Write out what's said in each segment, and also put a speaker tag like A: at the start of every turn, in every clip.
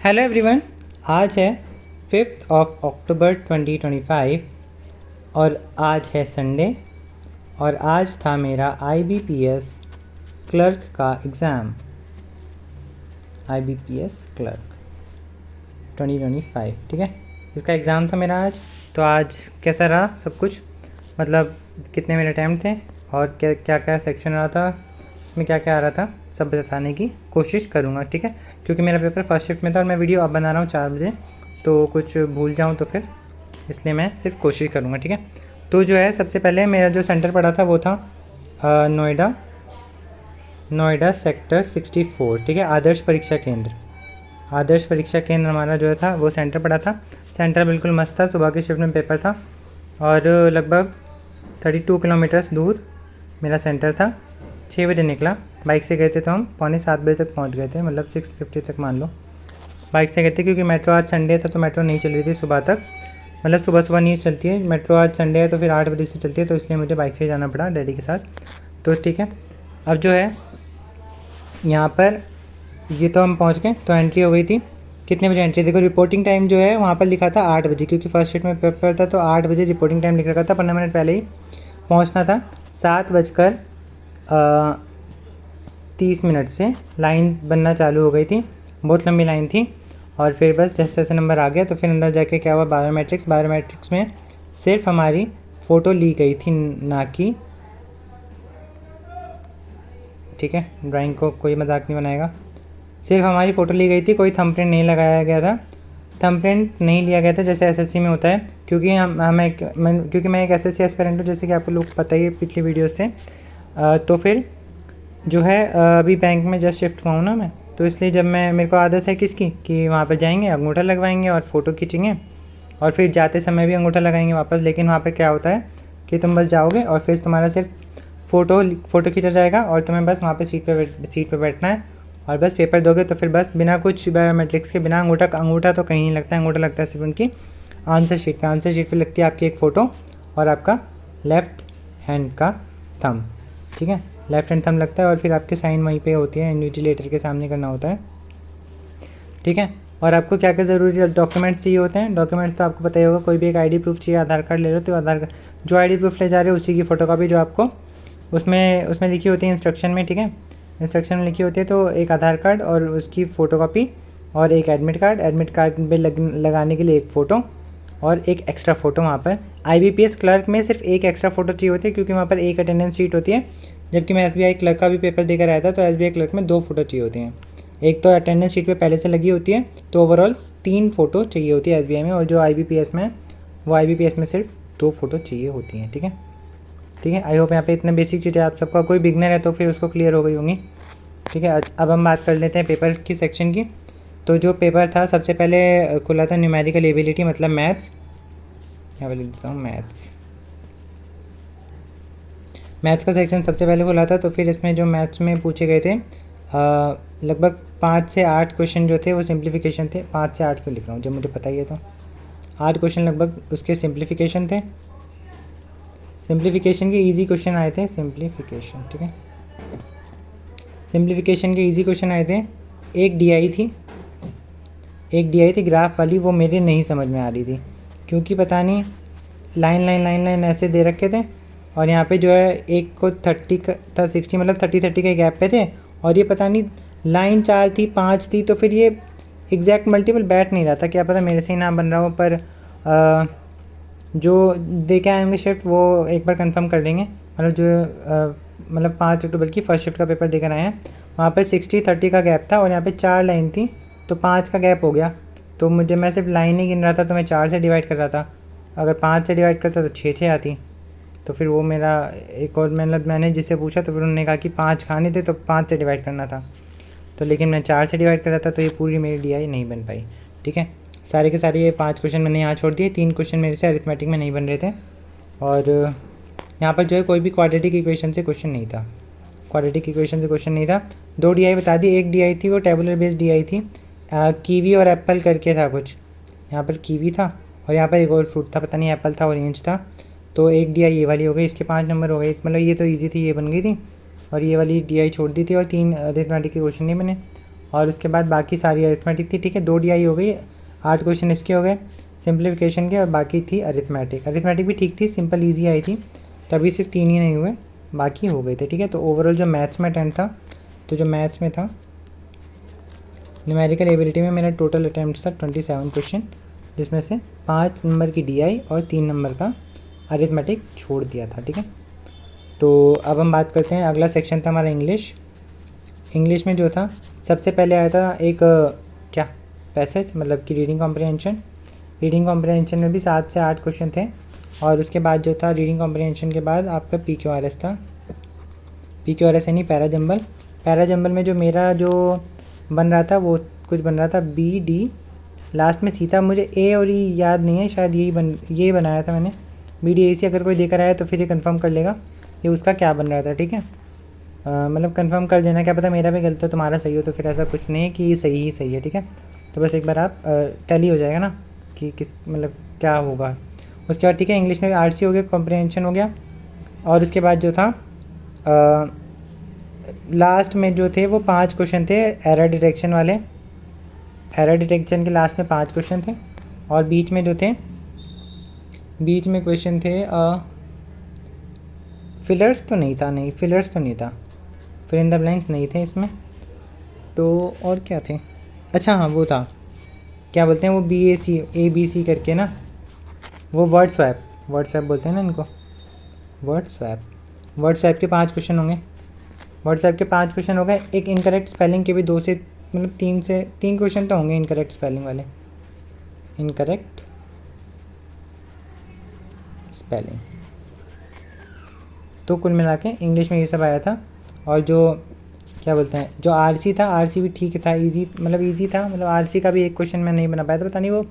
A: Hello everyone. आज है 5th of October 2025 और आज है संडे और आज था मेरा IBPS क्लर्क का एग्ज़ाम। IBPS क्लर्क 2025, ठीक है, इसका एग्ज़ाम था मेरा आज। तो आज कैसा रहा सब कुछ, मतलब कितने मेरे अटैम्प्ट थे और क्या क्या क्या सेक्शन रहा था, उसमें क्या क्या आ रहा था, सब बताने की कोशिश करूँगा, ठीक है। क्योंकि मेरा पेपर फर्स्ट शिफ्ट में था और मैं वीडियो अब बना रहा हूँ 4 बजे, तो कुछ भूल जाऊँ तो फिर इसलिए मैं सिर्फ कोशिश करूँगा, ठीक है। तो जो है सबसे पहले मेरा जो सेंटर पड़ा था वो था नोएडा सेक्टर 64, ठीक है, आदर्श परीक्षा केंद्र हमारा जो था वो सेंटर पड़ा था। सेंटर बिल्कुल मस्त था, सुबह की शिफ्ट में पेपर था और लगभग 32 किलोमीटर्स दूर मेरा सेंटर था। 6 बजे निकला, बाइक से गए थे तो हम 6:45 बजे तक पहुंच गए थे, मतलब 6:50 तक मान लो बाइक से गए थे। क्योंकि मेट्रो आज संडे था तो मेट्रो नहीं चल रही थी सुबह तक, मतलब सुबह सुबह नहीं चलती है मेट्रो, आज संडे है तो फिर 8 बजे से चलती है, तो इसलिए मुझे बाइक से जाना पड़ा डैडी के साथ। तो ठीक है, अब जो है यहाँ पर ये तो हम पहुँच गए, तो एंट्री हो गई थी। कितने बजे एंट्री, देखो रिपोर्टिंग टाइम जो है वहाँ पर लिखा था 8 बजे, क्योंकि फर्स्ट शिफ्ट में पेपर था तो 8 बजे रिपोर्टिंग टाइम लिख रखा था, 15 मिनट पहले ही पहुँचना था। 7:30 से लाइन बनना चालू हो गई थी, बहुत लंबी लाइन थी। और फिर बस जैसे जैसे नंबर आ गया तो फिर अंदर जाके क्या हुआ, बायोमेट्रिक्स में सिर्फ हमारी फ़ोटो ली गई थी, ना कि, ठीक है, ड्राइंग को कोई मजाक नहीं बनाएगा, सिर्फ हमारी फ़ोटो ली गई थी, कोई थंबप्रिंट नहीं लगाया गया था। थंबप्रिंट नहीं लिया गया था जैसे एसएससी में होता है, क्योंकि क्योंकि मैं एक एसएससी एस्पिरेंट हूँ, जैसे कि आपको लोग पता ही है पिछली वीडियो से। तो फिर जो है अभी बैंक में जस्ट शिफ्ट हुआ हूँ ना मैं, तो इसलिए जब मेरे को आदत है किसकी कि वहाँ पर जाएंगे, अंगूठा लगवाएंगे और फ़ोटो खींचेंगे और फिर जाते समय भी अंगूठा लगाएंगे वापस। लेकिन वहाँ पर क्या होता है कि तुम बस जाओगे और फिर तुम्हारा सिर्फ फ़ोटो खींचा जाएगा और तुम्हें बस वहाँ पर सीट पर बैठना है और बस पेपर दोगे। तो फिर बस बिना कुछ बायोमेट्रिक्स के, बिना अंगूठा तो कहीं नहीं लगता है, अंगूठा लगता है सिर्फ उनकी आंसर शीट पर लगती है आपकी एक फ़ोटो और आपका लेफ़्ट हैंड का थंब, ठीक है, लेफ्ट हैंड थंब लगता है और फिर आपके साइन वहीं पे होती है, इन्विजिलेटर के सामने करना होता है, ठीक है। और आपको क्या क्या ज़रूरी डॉक्यूमेंट्स चाहिए होते हैं, डॉक्यूमेंट्स तो आपको पता ही होगा, कोई भी एक आईडी प्रूफ चाहिए, आधार कार्ड ले लो तो आधार कार्ड, जो आईडी प्रूफ ले जा रहे हो उसी की फ़ोटोकॉपी जो आपको उसमें लिखी होती है इंस्ट्रक्शन में, ठीक है, इंस्ट्रक्शन में लिखी होती है। तो एक आधार कार्ड और उसकी फ़ोटोकॉपी और एक एडमिट कार्ड पे लगाने के लिए एक फ़ोटो और एक एक्स्ट्रा फ़ोटो। वहाँ पर IBPS क्लर्क में सिर्फ एक एक्स्ट्रा फ़ोटो चाहिए होती है, क्योंकि वहाँ पर एक अटेंडेंस शीट होती है, जबकि मैं SBI क्लर्क का भी पेपर देकर आया था तो SBI क्लर्क में 2 फ़ोटो चाहिए होती हैं। एक तो अटेंडेंस शीट पे पहले से लगी होती है, तो ओवरऑल 3 फ़ोटो चाहिए होती है SBI में, और जो IBPS में वो IBPS में सिर्फ 2 फ़ोटो चाहिए होती हैं, ठीक है। ठीक है, आई होप यहाँ पे इतने बेसिक चीज़ें आप सबका, कोई बिगनर है तो फिर उसको क्लियर हो गई होंगी, ठीक है। अब हम बात कर लेते हैं पेपर की सेक्शन की। तो जो पेपर था सबसे पहले खुला था न्यूमेरिकल एबिलिटी, मतलब मैथ्स, यहाँ पर लिख देता हूँ मैथ्स का सेक्शन सबसे पहले खुला था। तो फिर इसमें जो मैथ्स में पूछे गए थे लगभग 5 से 8 क्वेश्चन जो थे वो सिंप्लीफिकेशन थे। 5 से 8 क्यों लिख रहा हूँ जब मुझे पता ही है, तो 8 क्वेश्चन लगभग उसके सिंप्लीफिकेशन थे। सिंप्लीफिकेशन के इजी क्वेश्चन आए थे, ठीक है, सिंप्लीफिकेशन के इजी क्वेश्चन आए थे। एक डी आई थी ग्राफ वाली, वो मेरे नहीं समझ में आ रही थी, क्योंकि पता नहीं लाइन ऐसे दे रखे थे और यहाँ पे जो है एक को 30 का था, 60 मतलब 30 के गैप पे थे, और ये पता नहीं लाइन 4 थी 5 थी, तो फिर ये एग्जैक्ट मल्टीपल बैठ नहीं रहा था। क्या पता मेरे से ही ना बन रहा हो, पर जो दे के आए होंगे शिफ्ट वो एक बार कंफर्म कर देंगे। मतलब जो मतलब 5 अक्टूबर की फर्स्ट शिफ्ट का पेपर देकर आए हैं, वहाँ पर 60-30 का गैप था और यहाँ पे 4 लाइन थी, तो 5 का गैप हो गया। तो मैं सिर्फ लाइन ही गिन रहा था, तो मैं 4 से डिवाइड कर रहा था, अगर 5 से डिवाइड करता तो 6 आती। तो फिर वो मेरा एक और, मतलब मैंने जिससे पूछा तो फिर उन्होंने कहा कि 5 खाने थे तो 5 से डिवाइड करना था, तो लेकिन मैं 4 से डिवाइड कर रहा था, तो ये पूरी मेरी DI नहीं बन पाई, ठीक है। सारे के सारे ये 5 क्वेश्चन मैंने यहाँ छोड़ दिए, 3 क्वेश्चन मेरे से अरिथमेटिक में नहीं बन रहे थे, और यहाँ पर जो है कोई भी क्वाड्रेटिक इक्वेशन से क्वेश्चन नहीं था, 2 DI बता दी। एक DI थी वो टेबुलर बेस्ड DI थी, कीवी और एप्पल करके था कुछ, यहाँ पर कीवी था और यहाँ पर एक और फ्रूट था, पता नहीं एप्पल था ऑरेंज था। तो एक DI ये वाली हो गई, इसके 5 नंबर हो गए, मतलब ये तो ईजी थी, ये बन गई थी, और ये वाली DI छोड़ दी थी, और 3 अरिथमेटिक के क्वेश्चन नहीं बने। और उसके बाद बाकी सारी अरिथमेटिक थी, ठीक है। 2 DI हो गई, 8 क्वेश्चन इसके हो गए सिंप्लीफिकेशन के, और बाकी थी अरिथमेटिक। अरिथमेटिक भी ठीक थी, सिंपल ईजी आई थी, तभी सिर्फ 3 ही नहीं हुए, बाकी हो गए थे, ठीक है। तो ओवरऑल जो मैथ्स में 10 था, तो जो मैथ्स में था न्यूमेरिकल एबिलिटी में मेरा टोटल अटैम्प्ट था 27 क्वेश्चन, जिसमें से 5 नंबर की DI और 3 नंबर का अरिथमेटिक छोड़ दिया था, ठीक है। तो अब हम बात करते हैं, अगला सेक्शन था हमारा इंग्लिश। इंग्लिश में जो था सबसे पहले आया था एक क्या पैसेज, मतलब कि रीडिंग कॉम्प्रिहेंशन। रीडिंग कॉम्प्रिहेंशन में भी 7 से 8 क्वेश्चन थे, और उसके बाद जो था रीडिंग कॉम्प्रिहेंशन के बाद आपका PQRS था। PQRS यानी पैरा जंबल। पैरा जंबल में जो मेरा जो बन रहा था वो कुछ बन रहा था BD, लास्ट में C था, मुझे A और E याद नहीं है, शायद यही बनाया था मैंने। BDAC अगर कोई देकर आया तो फिर ये कंफर्म कर लेगा कि उसका क्या बन रहा था, ठीक है। मतलब कंफर्म कर देना, क्या पता मेरा भी गलत हो तुम्हारा सही हो, तो फिर ऐसा कुछ नहीं है कि सही ही सही है, ठीक है। तो बस एक बार आप टैली हो जाएगा ना कि किस मतलब क्या होगा। उसके बाद ठीक है, इंग्लिश में RC हो गया, कॉम्प्रिहेंशन हो गया, और उसके बाद जो था लास्ट में जो थे वो 5 क्वेश्चन थे एरर डिटेक्शन वाले। एरर डिटेक्शन के लास्ट में 5 क्वेश्चन थे, और बीच में जो थे, बीच में क्वेश्चन थे फिलर्स तो नहीं था, नहीं फिलर्स तो नहीं था, फिर इन द ब्लैंक्स नहीं थे इसमें। तो और क्या थे, अच्छा हाँ वो था, क्या बोलते हैं वो BAC ABC करके ना, वो वर्ड स्वैप बोलते हैं ना इनको, वर्ड स्वैप के 5 क्वेश्चन होंगे। वर्ड स्वैप के 5 क्वेश्चन हो गए। एक इनकरेक्ट स्पेलिंग के भी 2 से मतलब 3 क्वेश्चन तो होंगे इनकरेक्ट स्पेलिंग वाले, इनकरेक्ट स्पेलिंग। तो कुल मिला के इंग्लिश में ये सब आया था। और जो क्या बोलते हैं जो RC था, RC भी ठीक था, ईजी मतलब ईजी था, मतलब RC का भी एक क्वेश्चन मैं नहीं बना पाया था, पता नहीं वो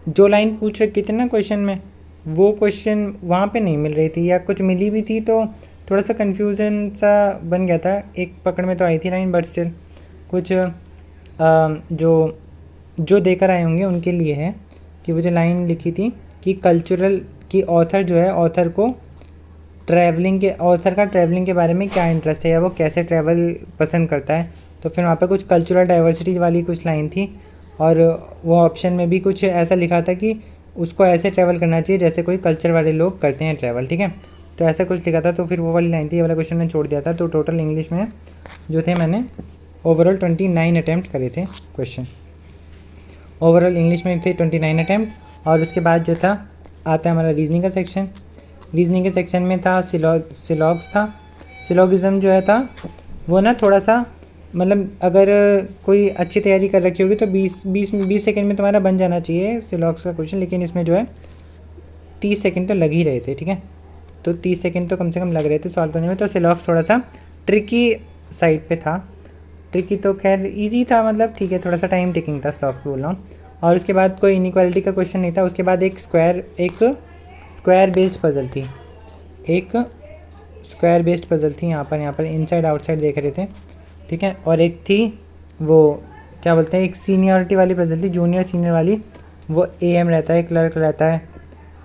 A: जो लाइन पूछ रखी थी ना क्वेश्चन में, वो क्वेश्चन वहाँ पे नहीं मिल रही थी, या कुछ मिली भी थी तो थोड़ा सा कन्फ्यूज़न सा बन गया था। एक पकड़ में तो आई थी लाइन, बट स्टिल कुछ जो देकर आए होंगे उनके लिए है कि वो जो लाइन लिखी थी कि कल्चरल की ऑथर जो है, ऑथर का ट्रैवलिंग के बारे में क्या इंटरेस्ट है, या वो कैसे ट्रैवल पसंद करता है। तो फिर वहाँ पे कुछ कल्चरल डाइवर्सिटी वाली कुछ लाइन थी, और वो ऑप्शन में भी कुछ ऐसा लिखा था कि उसको ऐसे ट्रैवल करना चाहिए जैसे कोई कल्चर वाले लोग करते हैं ट्रैवल, ठीक है। तो ऐसा कुछ लिखा था, तो फिर वो वाली लाइन थी, ये वाला क्वेश्चन मैंने छोड़ दिया था। तो टोटल इंग्लिश में जो थे मैंने ओवरऑल 29 अटैम्प्ट करे थे क्वेश्चन। ओवरऑल इंग्लिश में थे 29 अटैम्प्ट। और उसके बाद जो था आता है हमारा रीजनिंग का सेक्शन। रीजनिंग के सेक्शन में था सिलॉग्स था। सिलॉगिज्म जो है था वो ना थोड़ा सा मतलब अगर कोई अच्छी तैयारी कर रखी होगी तो 20 सेकंड में तुम्हारा बन जाना चाहिए सिलॉग्स का क्वेश्चन, लेकिन इसमें जो है 30 सेकंड तो लग ही रहे थे, ठीक है। तो 30 सेकंड तो कम से कम लग रहे थे सॉल्व करने में। तो सिलॉग्स थोड़ा सा ट्रिकी साइड पे था, ट्रिकी तो खैर इजी था, मतलब ठीक है, थोड़ा सा टाइम टेकिंग था सिलॉग्स बोल रहा हूँ। और उसके बाद कोई इनइक्वालिटी का क्वेश्चन नहीं था। उसके बाद एक स्क्वायर बेस्ड पजल थी, एक स्क्वायर बेस्ड पजल थी, यहाँ पर इनसाइड आउटसाइड देख रहे थे, ठीक है। और एक थी वो क्या बोलते हैं, एक सीनियरिटी वाली पजल थी, जूनियर सीनियर वाली, वो AM रहता है, क्लर्क रहता है,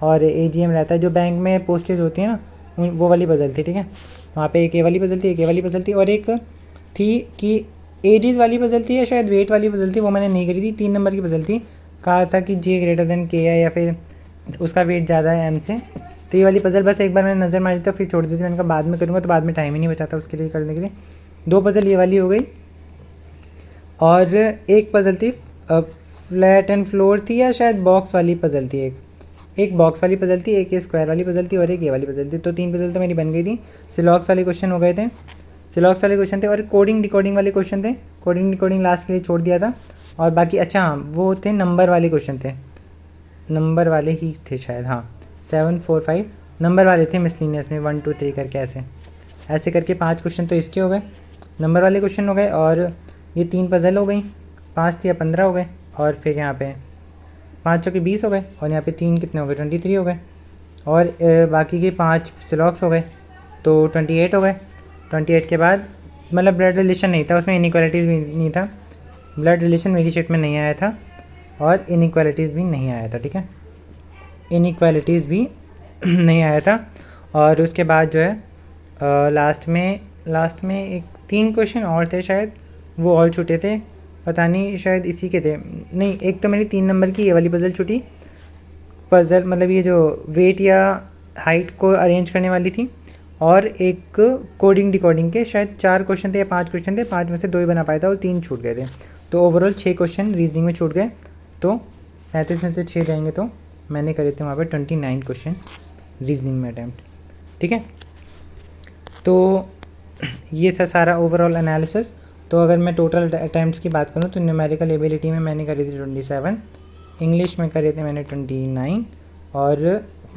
A: और AGM रहता है, जो बैंक में पोस्टेज होती है ना, वो वाली पजल थी, ठीक है। वहाँ पे एक ये वाली पजल थी, एक ये वाली पजल थी, और एक थी कि एजेस वाली पजल थी या शायद वेट वाली पजल थी, वो मैंने नहीं करी थी। 3 नंबर की पजल थी, कहा था कि J > K है या फिर उसका वेट ज़्यादा है M से। तो ये वाली पजल बस एक बार मैंने नज़र मारी तो फिर छोड़ दी थी, मैंने कहा बाद में करूँगा, तो बाद में टाइम ही नहीं बचा था उसके लिए करने के लिए। 2 पजल ये वाली हो गई, और एक पजल थी फ्लैट एंड फ्लोर थी, या शायद बॉक्स वाली पजल थी, एक बॉक्स वाली पजल थी, एक ये स्क्वायर वाली पजल थी, और एक ये वाली पजल थी। तो 3 पजल तो मेरी बन गई थी। सिलॉग्स वाले क्वेश्चन हो गए थे, सिलॉग्स वाले क्वेश्चन थे, और कोडिंग डिकोडिंग वाले क्वेश्चन थे। कोडिंग डिकोडिंग लास्ट के लिए छोड़ दिया था। और बाकी अच्छा हाँ वो थे नंबर वाले क्वेश्चन थे, नंबर वाले ही थे शायद, हाँ 7 4 5 नंबर वाले थे मिसलिनियस में, 1 2 3 करके ऐसे करके 5 क्वेश्चन तो इसके हो गए, नंबर वाले क्वेश्चन हो गए। और ये 3 पजल हो गई, 5 या 15 हो गए, और फिर यहाँ पे 5 के 20 हो गए, और यहाँ पे 3 कितने हो गए, 23 हो गए। और बाकी के 5 सिलॉग्स हो गए, तो 28 हो गए। 28 के बाद मतलब ब्लड रिलेशन नहीं था उसमें, इनइक्वालिटीज़ भी नहीं था, ब्लड रिलेशन मेरी शीट में नहीं आया था, और इनइक्वालिटीज़ भी नहीं आया था, ठीक है, इनइक्वालिटीज़ भी नहीं आया था। और उसके बाद जो है लास्ट में एक 3 क्वेश्चन और थे शायद, वो और छूटे थे। पता नहीं शायद इसी के थे, नहीं एक तो मेरी 3 नंबर की ये वाली पज़ल छूटी, पज़ल मतलब ये जो वेट या हाइट को अरेंज करने वाली थी, और एक कोडिंग डिकोडिंग के शायद 4 क्वेश्चन थे या 5 क्वेश्चन थे, 5 में से 2 ही बना पाया था और 3 छूट गए थे। तो ओवरऑल 6 क्वेश्चन रीजनिंग में छूट गए। तो 35 में से 6 जाएंगे तो मैंने करे थे वहाँ पे 29 क्वेश्चन रीजनिंग में अटैम्प्ट। ठीक है, तो ये था सारा ओवरऑल एनालिसिस। तो अगर मैं टोटल अटैम्प्ट्स की बात करूँ तो न्यूमेरिकल एबिलिटी में मैंने करी थी 27, इंग्लिश में करे थे मैंने 29, और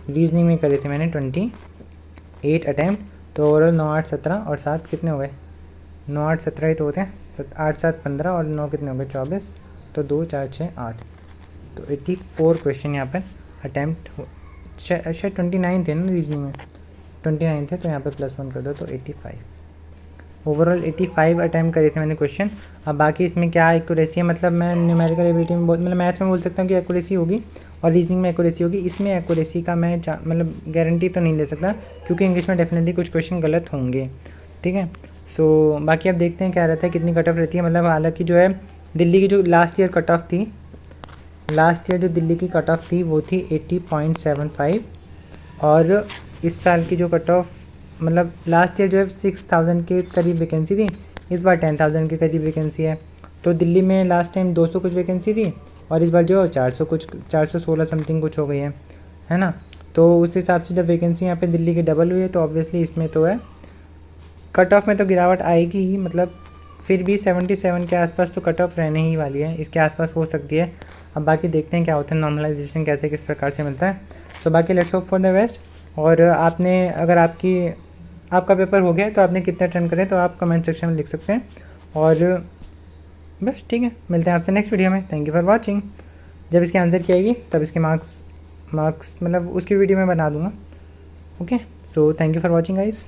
A: रीजनिंग में करे थे मैंने 28 अटैम्प्ट। तो ओवरऑल 9 8 17 और 7 कितने हो गए, 9 8 17 ही तो होते हैं, 8 7 15 और 9 कितने हो गए 24, तो 2 4 6 8, तो 84 क्वेश्चन यहाँ पर अटैम्प्ट शायद 29 थे ना रीजनिंग में, 29 थे, तो यहाँ पर +1 कर दो तो 85। ओवरऑल 85 अटैम्प्ट करे थे मैंने क्वेश्चन। अब बाकी इसमें क्या एक्यूरेसी है, मतलब मैं न्यूमेरिकल एबिलिटी में मतलब मैथ में बोल सकता हूँ कि एक्यूरेसी होगी और रीजनिंग में एक्यूरेसी होगी। इसमें एक्यूरेसी का मैं मतलब गारंटी तो नहीं ले सकता, क्योंकि इंग्लिश में डेफिनेटली कुछ क्वेश्चन गलत होंगे। ठीक है, सो बाकी अब देखते हैं क्या रहता है, कितनी कट ऑफ रहती है। मतलब हालांकि जो है दिल्ली की जो लास्ट ईयर कट ऑफ थी, लास्ट ईयर जो दिल्ली की कट ऑफ थी वो थी 80.75, और इस साल की जो कट ऑफ मतलब लास्ट ईयर जो है 6000 के करीब वैकेंसी थी, इस बार 10,000 के करीब वैकेंसी है। तो दिल्ली में लास्ट टाइम 200 कुछ वैकेंसी थी और इस बार जो है 400 कुछ 416 समथिंग कुछ हो गई है ना। तो उस हिसाब से जब वैकेंसी यहाँ पे दिल्ली की डबल हुई है तो ऑब्वियसली इसमें तो है कट ऑफ में तो गिरावट आएगी ही, मतलब फिर भी 77 के आसपास तो कट ऑफ रहने ही वाली है, इसके आसपास हो सकती है। अब बाकी देखते हैं क्या होता है, नॉर्मलाइजेशन कैसे किस प्रकार से मिलता है। तो बाकी let's hope for the best. और आपने अगर आपका पेपर हो गया है तो आपने कितने अटेम्प्ट करे तो आप कमेंट सेक्शन में लिख सकते हैं। और बस ठीक है, मिलते हैं आपसे नेक्स्ट वीडियो में। Thank you for watching. जब इसकी आंसर की आएगी तब इसके मार्क्स मतलब उसकी वीडियो मैं बना दूँगा। Okay, so thank you for watching guys.